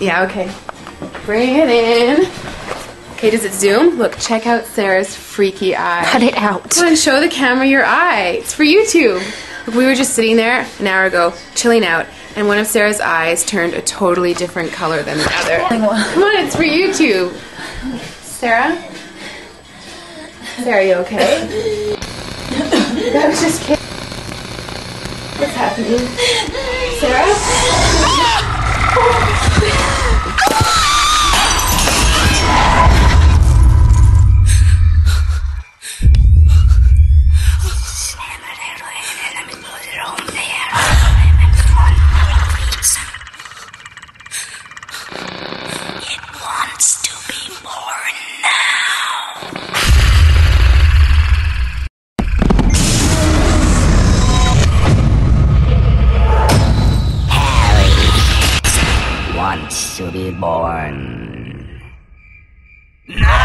Yeah, okay. Bring it in. Okay, does it zoom? Look, check out Sarah's freaky eye. Cut it out. Come on, show the camera your eye. It's for YouTube. Look, we were just sitting there an hour ago, chilling out, and one of Sarah's eyes turned a totally different color than the other. Come on, it's for YouTube. Sarah? Sarah, are you okay? That was just kidding. What's happening? Sarah? It wants to be born now. Harry wants to be born. No!